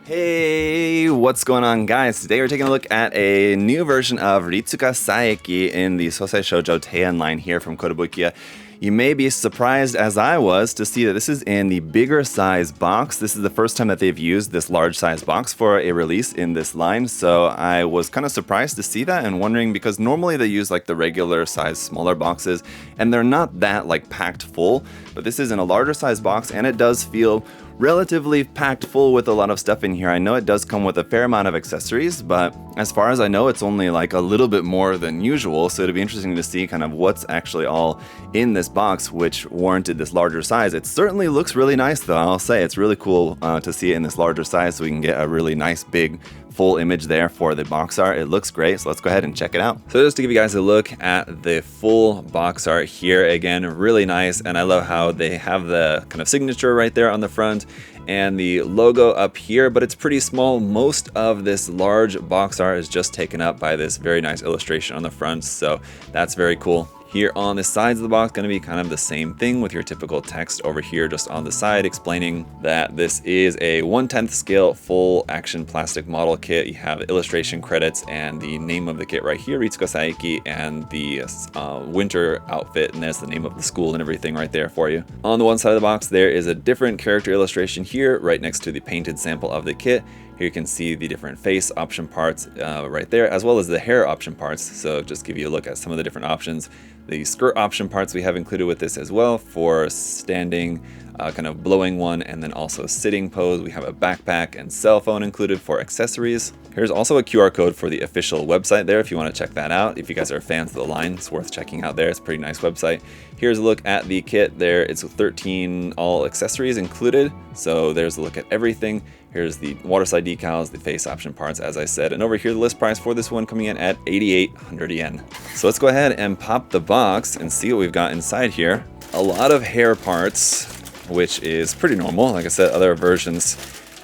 Hey, what's going on, guys? Today we're taking a look at a new version of Ritsuka Saeki in the Sousai Shojo Teien line here from Kotobukiya. You may be surprised, as I was, to see that this is in the bigger size box. This is the first time that they've used this large size box for a release in this line, so I was kind of surprised to see that and wondering, because normally they use like the regular size smaller boxes and they're not that like packed full, but this is in a larger size box and it does feel relatively packed full with a lot of stuff in here. I know it does come with a fair amount of accessories, but as far as I know, it's only like a little bit more than usual, so it'd be interesting to see kind of what's actually all in this box, which warranted this larger size. It certainly looks really nice, though. I'll say it's really cool to see it in this larger size, so we can get a really nice big full image there for the box art. It looks great, so let's go ahead and check it out. So just to give you guys a look at the full box art here, again, really nice, and I love how they have the kind of signature right there on the front and the logo up here, but it's pretty small. Most of this large box art is just taken up by this very nice illustration on the front, so that's very cool. Here on the sides of the box, going to be kind of the same thing with your typical text over here just on the side explaining that this is a 1/10 scale full action plastic model kit. You have illustration credits and the name of the kit right here, Ritsuka Saeki, and the winter outfit, and there's the name of the school and everything right there for you. On the one side of the box, there is a different character illustration here right next to the painted sample of the kit. Here you can see the different face option parts right there, as well as the hair option parts. So just give you a look at some of the different options. The skirt option parts we have included with this as well for standing, kind of blowing one, and then also sitting pose. We have a backpack and cell phone included for accessories. Here's also a QR code for the official website there if you want to check that out. If you guys are fans of the line, it's worth checking out there. It's a pretty nice website. Here's a look at the kit there. It's 13 all accessories included. So there's a look at everything. Here's the waterside decals, the face option parts, as I said. And over here, the list price for this one coming in at 8,800 yen. So let's go ahead and pop the box and see what we've got inside here. A lot of hair parts, which is pretty normal. Like I said, other versions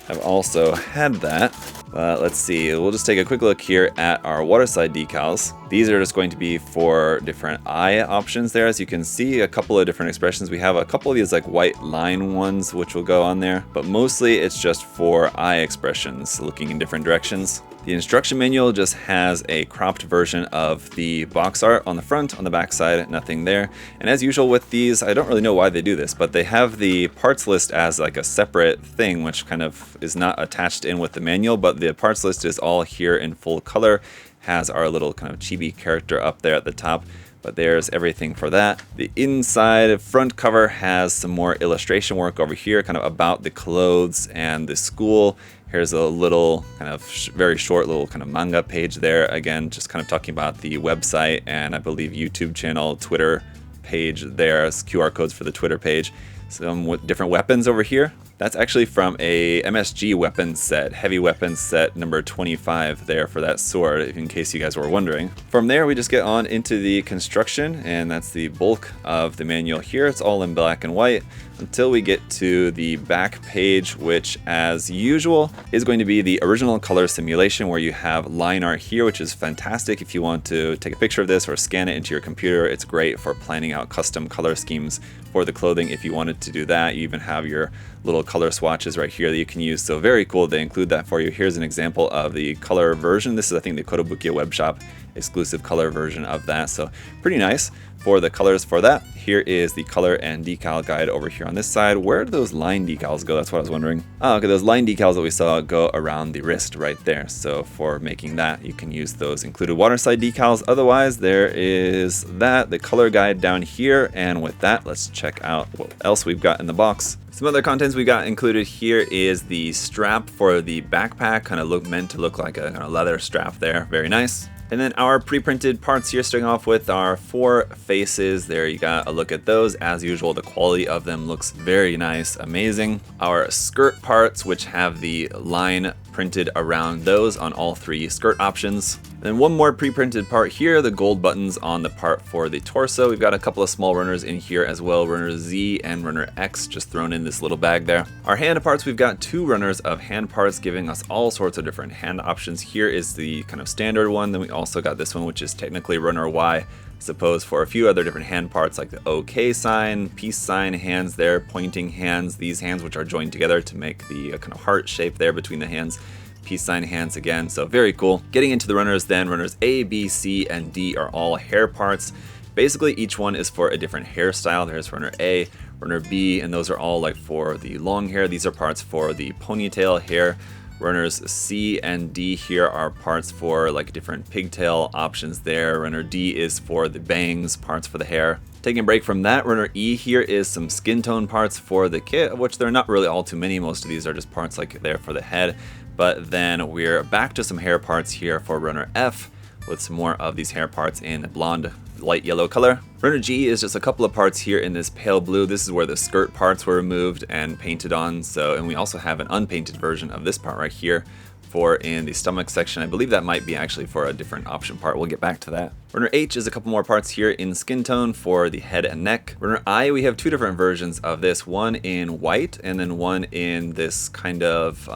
have also had that. Let's see, we'll just take a quick look here at our waterside decals. These are just going to be for different eye options there. As you can see, a couple of different expressions. We have a couple of these like white line ones, which will go on there, but mostly it's just for eye expressions, looking in different directions. The instruction manual just has a cropped version of the box art on the front, on the back side, nothing there. And as usual with these, I don't really know why they do this, but they have the parts list as like a separate thing, which kind of is not attached in with the manual, but the parts list is all here in full color, has our little kind of chibi character up there at the top. But there's everything for that. The inside front cover has some more illustration work over here, kind of about the clothes and the school. Here's a little kind of very short little kind of manga page there. Again, just kind of talking about the website and I believe YouTube channel, Twitter page there as QR codes for the Twitter page. Some different weapons over here. That's actually from a MSG weapons set, heavy weapons set number 25 there for that sword, in case you guys were wondering. From there, we just get on into the construction, and that's the bulk of the manual here. It's all in black and white until we get to the back page, which as usual is going to be the original color simulation, where you have line art here, which is fantastic if you want to take a picture of this or scan it into your computer. It's great for planning out custom color schemes for the clothing if you wanted to do that. You even have your little color swatches right here that you can use, so very cool they include that for you. Here's an example of the color version. This is, I think, the Kotobukiya web shop exclusive color version of that, so pretty nice for the colors for that. Here is the color and decal guide over here on this side. Where do those line decals go? That's what I was wondering. Oh, okay, those line decals that we saw go around the wrist right there. So for making that, you can use those included waterside decals. Otherwise, there is that, the color guide down here. And with that, let's check out what else we've got in the box. Some other contents we got included here is the strap for the backpack, kind of meant to look like a kind of leather strap there. Very nice. And then our pre-printed parts here, starting off with our 4 faces. There you got a look at those. As usual, the quality of them looks very nice, amazing. Our skirt parts, which have the line printed around those on all 3 skirt options. Then one more pre-printed part here, the gold buttons on the part for the torso. We've got a couple of small runners in here as well, runner Z and runner X just thrown in this little bag there. Our hand parts, we've got 2 runners of hand parts giving us all sorts of different hand options. Here is the kind of standard one, then we also got this one which is technically runner Y. Suppose for a few other different hand parts like the OK sign, peace sign, hands there, pointing hands, these hands which are joined together to make the kind of heart shape there between the hands. Peace sign hands again, so very cool. Getting into the runners then, runners A, B, C, and D are all hair parts. Basically each one is for a different hairstyle. There's runner A, runner B, and those are all like for the long hair. These are parts for the ponytail hair. Runners C and D here are parts for like different pigtail options there. Runner D is for the bangs, parts for the hair. Taking a break from that, runner E here is some skin tone parts for the kit, of which there are not really all too many. Most of these are just parts like there for the head. But then we're back to some hair parts here for runner F with some more of these hair parts in blonde, light yellow color. Runner G is just a couple of parts here in this pale blue. This is where the skirt parts were removed and painted on. And we also have an unpainted version of this part right here for in the stomach section. I believe that might be actually for a different option part. We'll get back to that. Runner H is a couple more parts here in skin tone for the head and neck. Runner I, we have 2 different versions of this, one in white and then one in this kind of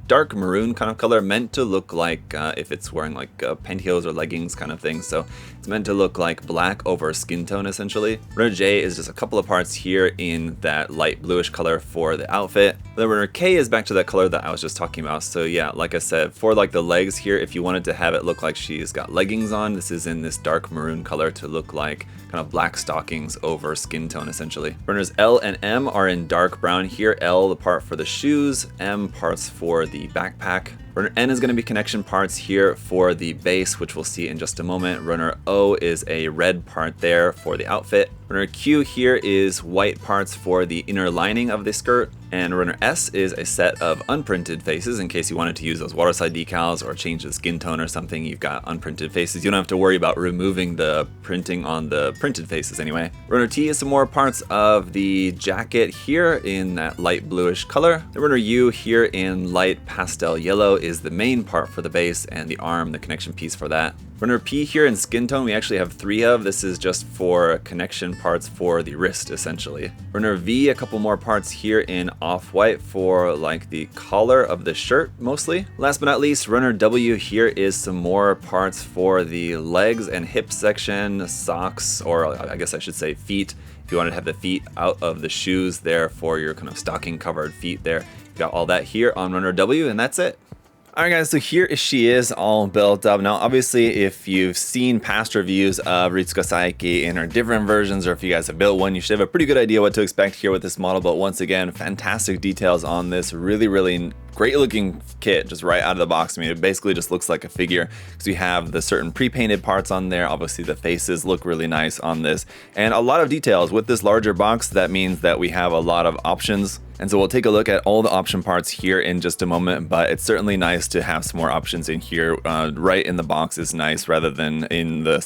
dark maroon kind of color, meant to look like if it's wearing like pantyhose or leggings kind of thing. So it's meant to look like black over skin tone essentially. Runner J is just a couple of parts here in that light bluish color for the outfit. Then runner K is back to that color that I was just talking about. So yeah, like I said, for like the legs here, if you wanted to have it look like she's got leggings on, this is in this dark maroon color to look like kind of black stockings over skin tone essentially. Runners L and M are in dark brown here. L the part for the shoes, M parts for the backpack. Runner N is going to be connection parts here for the base, which we'll see in just a moment. Runner O is a red part there for the outfit. Runner Q here is white parts for the inner lining of the skirt. And runner S is a set of unprinted faces in case you wanted to use those waterside decals or change the skin tone or something. You've got unprinted faces. You don't have to worry about removing the printing on the printed faces anyway. Runner T is some more parts of the jacket here in that light bluish color. The runner U here in light pastel yellow is the main part for the base, and the arm, the connection piece for that. Runner P here in skin tone we actually have 3 of. This is just for connection parts for the wrist essentially. Runner V, a couple more parts here in off-white for like the collar of the shirt mostly. Last but not least, runner W here is some more parts for the legs and hip section, socks, or I guess I should say feet. If you wanted to have the feet out of the shoes there for your kind of stocking covered feet there. You got all that here on runner W, and that's it. Alright guys, so here she is all built up. Now obviously if you've seen past reviews of Ritsuka Saeki in her different versions, or if you guys have built one, you should have a pretty good idea what to expect here with this model. But once again, fantastic details on this, really great looking kit just right out of the box. I mean, it basically just looks like a figure because we have the certain pre-painted parts on there. Obviously the faces look really nice on this, and a lot of details. With this larger box, that means that we have a lot of options. And so we'll take a look at all the option parts here in just a moment, but it's certainly nice to have some more options in here. Right in the box is nice rather than in the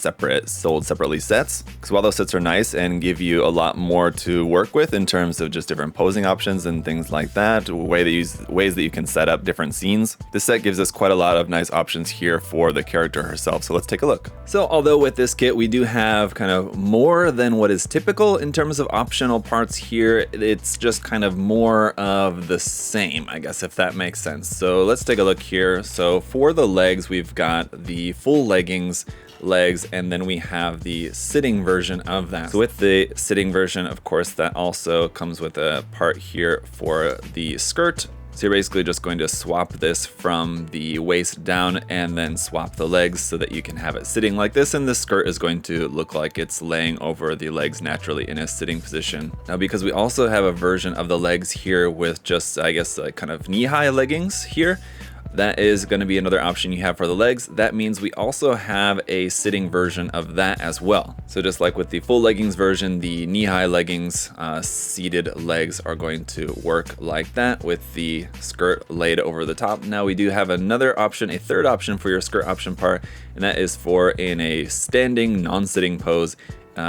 sold separately sets. Because while those sets are nice and give you a lot more to work with in terms of just different posing options and things like that, ways that you can set up different scenes, this set gives us quite a lot of nice options here for the character herself. So let's take a look. So although with this kit we do have kind of more than what is typical in terms of optional parts here, it's just kind of more of the same, I guess, if that makes sense. So let's take a look here. So for the legs, we've got the full leggings, legs, and then we have the sitting version of that. So with the sitting version, of course, that also comes with a part here for the skirt. So you're basically just going to swap this from the waist down and then swap the legs so that you can have it sitting like this, and the skirt is going to look like it's laying over the legs naturally in a sitting position. Now because we also have a version of the legs here with just, I guess, like kind of knee-high leggings here, that is going to be another option you have for the legs. That means we also have a sitting version of that as well. So just like with the full leggings version, the knee-high leggings, seated legs are going to work like that with the skirt laid over the top. Now we do have another option, a third option for your skirt option part, and that is for in a standing non-sitting pose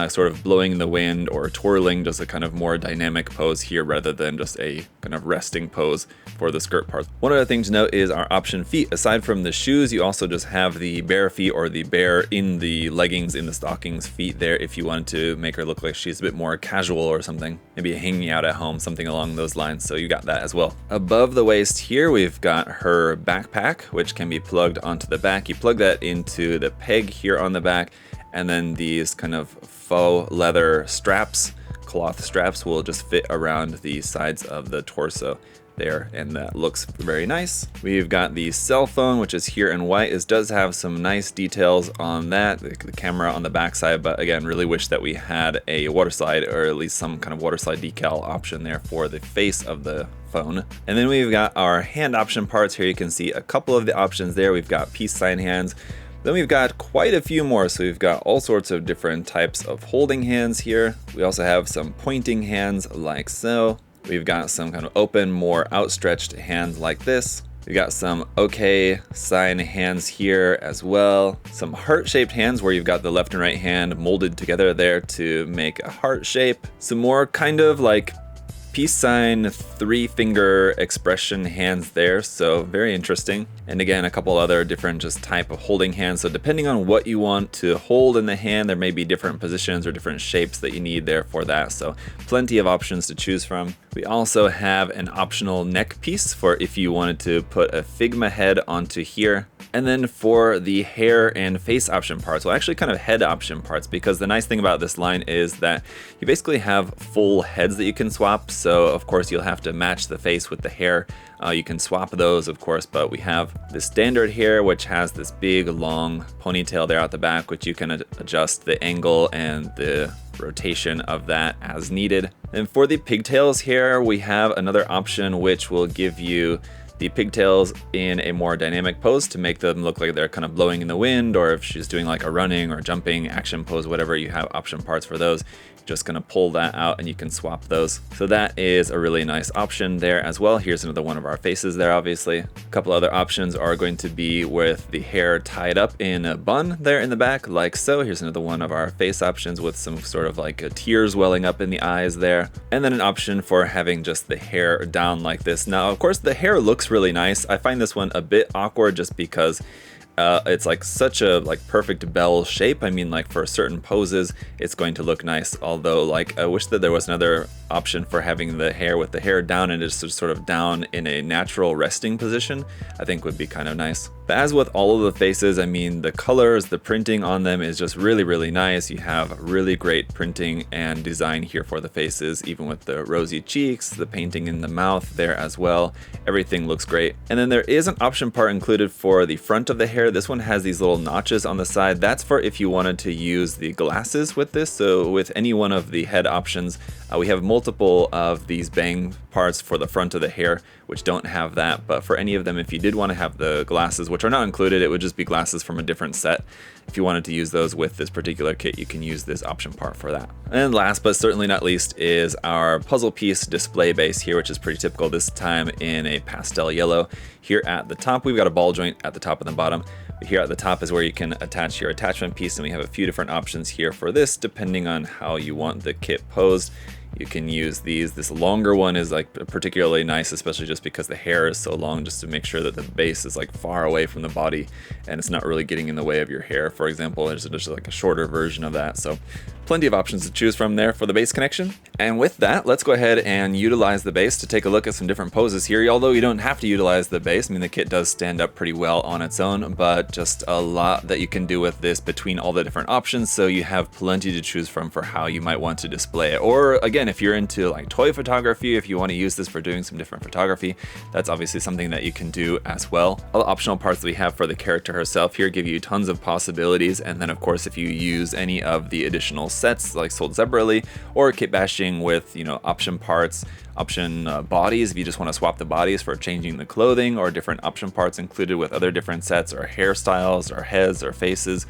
sort of blowing in the wind or twirling, just a kind of more dynamic pose here rather than just a kind of resting pose for the skirt part. One other thing to note is our option feet. Aside from the shoes, you also just have the bare feet or the bare in the leggings, in the stockings feet there if you wanted to make her look like she's a bit more casual or something, maybe hanging out at home, something along those lines. So you got that as well. Above the waist here, we've got her backpack, which can be plugged onto the back. You plug that into the peg here on the back, and then these kind of faux leather straps, cloth straps, will just fit around the sides of the torso there, and that looks very nice. We've got the cell phone, which is here in white. It does have some nice details on that, the camera on the back side, but again, really wish that we had a water slide, or at least some kind of water slide decal option there for the face of the phone. And then we've got our hand option parts here. You can see a couple of the options there. We've got peace sign hands. Then we've got quite a few more, so we've got all sorts of different types of holding hands here. We also have some pointing hands like so. We've got some kind of open, more outstretched hands like this. We've got some okay sign hands here as well. Some heart-shaped hands where you've got the left and right hand molded together there to make a heart shape. Some more kind of like peace sign 3-finger expression hands there, so very interesting. And again, a couple other different just type of holding hands, so depending on what you want to hold in the hand, there may be different positions or different shapes that you need there for that, so plenty of options to choose from. We also have an optional neck piece for if you wanted to put a Figma head onto here. And then for the hair and face option parts, well, actually kind of head option parts, because the nice thing about this line is that you basically have full heads that you can swap. So of course you'll have to match the face with the hair. You can swap those, of course, but we have the standard hair, which has this big long ponytail there at the back, which you can adjust the angle and the rotation of that as needed. And for the pigtails here, we have another option which will give you the pigtails in a more dynamic pose to make them look like they're kind of blowing in the wind, or if she's doing like a running or jumping action pose, whatever, you have option parts for those. Just gonna pull that out and you can swap those. So that is a really nice option there as well. Here's another one of our faces there, obviously. A couple other options are going to be with the hair tied up in a bun there in the back, like so. Here's another one of our face options with some sort of like tears welling up in the eyes there. And then an option for having just the hair down like this. Now, of course, the hair looks really nice. I find this one a bit awkward just because it's like such a perfect bell shape. I mean, like for certain poses, it's going to look nice. Although, like, I wish that there was another option for having the hair with the hair down and just sort of down in a natural resting position. I think would be kind of nice. But as with all of the faces, I mean, the colors, the printing on them is just really, really nice. You have really great printing and design here for the faces, even with the rosy cheeks, the painting in the mouth there as well. Everything looks great. And then there is an option part included for the front of the hair. This one has these little notches on the side. That's for if you wanted to use the glasses with this. So with any one of the head options, we have multiple of these bang parts for the front of the hair, which don't have that. But for any of them, if you did want to have the glasses, which are not included, it would just be glasses from a different set. If you wanted to use those with this particular kit, you can use this option part for that. And last but certainly not least is our puzzle piece display base here, which is pretty typical, this time in a pastel yellow. Here at the top, we've got a ball joint at the top and the bottom. Here at the top is where you can attach your attachment piece, and we have a few different options here for this, depending on how you want the kit posed. You can use these. This longer one is like particularly nice, especially just because the hair is so long, just to make sure that the base is like far away from the body and it's not really getting in the way of your hair, for example. There's just like a shorter version of that. So plenty of options to choose from there for the base connection. And with that, let's go ahead and utilize the base to take a look at some different poses here. Although you don't have to utilize the base. I mean, the kit does stand up pretty well on its own, but just a lot that you can do with this between all the different options. So you have plenty to choose from for how you might want to display it. Or again, if you're into like toy photography, if you want to use this for doing some different photography, that's obviously something that you can do as well. All the optional parts that we have for the character herself here give you tons of possibilities. And then of course, if you use any of the additional sets like sold separately, or kit bashing with, you know, option parts, option bodies, if you just want to swap the bodies for changing the clothing, or different option parts included with other different sets or hairstyles or heads or faces,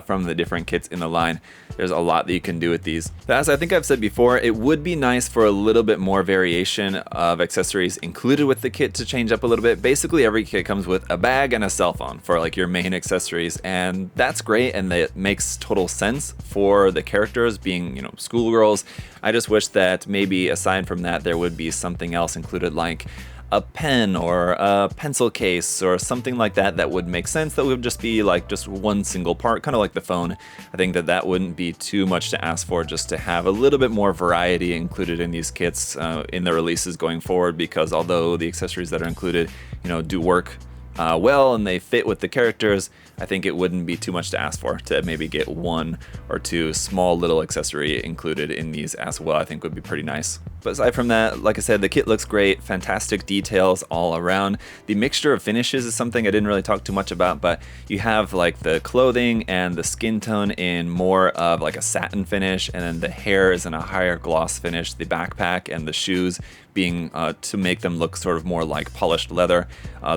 from the different kits in the line. There's a lot that you can do with these. But as I think I've said before, it would be nice for a little bit more variation of accessories included with the kit to change up a little bit. Basically, every kit comes with a bag and a cell phone for like your main accessories, and that's great, and that makes total sense for the characters being, you know, schoolgirls. I just wish that maybe aside from that, there would be something else included, like a pen or a pencil case or something like that that would make sense, that would just be like just one single part, kind of like the phone. I think that that wouldn't be too much to ask for, just to have a little bit more variety included in these kits in the releases going forward, because although the accessories that are included, you know, do work well and they fit with the characters, I think it wouldn't be too much to ask for to maybe get one or two small little accessory included in these as well. I think would be pretty nice. But aside from that, like I said, the kit looks great, fantastic details all around. The mixture of finishes is something I didn't really talk too much about, but you have like the clothing and the skin tone in more of like a satin finish, and then the hair is in a higher gloss finish, the backpack and the shoes being to make them look sort of more like polished leather.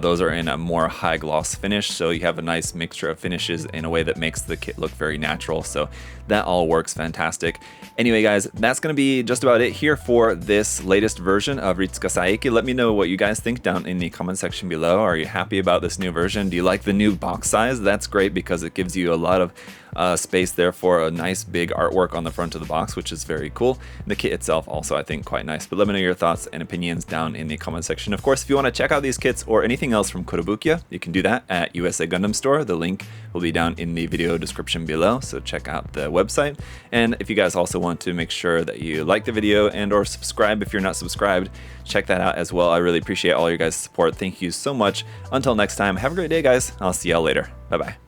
Those are in a more high gloss finish, so you have a nice mixture of finishes in a way that makes the kit look very natural. So that all works fantastic. Anyway guys, that's going to be just about it here for this latest version of Ritsuka Saeki. Let me know what you guys think down in the comment section below. Are you happy about this new version? Do you like the new box size? That's great because it gives you a lot of space there for a nice big artwork on the front of the box, which is very cool. The kit itself also, I think, quite nice. But let me know your thoughts and opinions down in the comment section. Of course, if you want to check out these kits or anything else from Kotobukiya, you can do that at USA Gundam Store. The link will be down in the video description below, so check out the website. And if you guys also want to make sure that you like the video and or subscribe if you're not subscribed, check that out as well. I really appreciate all your guys' support. Thank you so much. Until next time, have a great day, guys. I'll see y'all later. Bye-bye.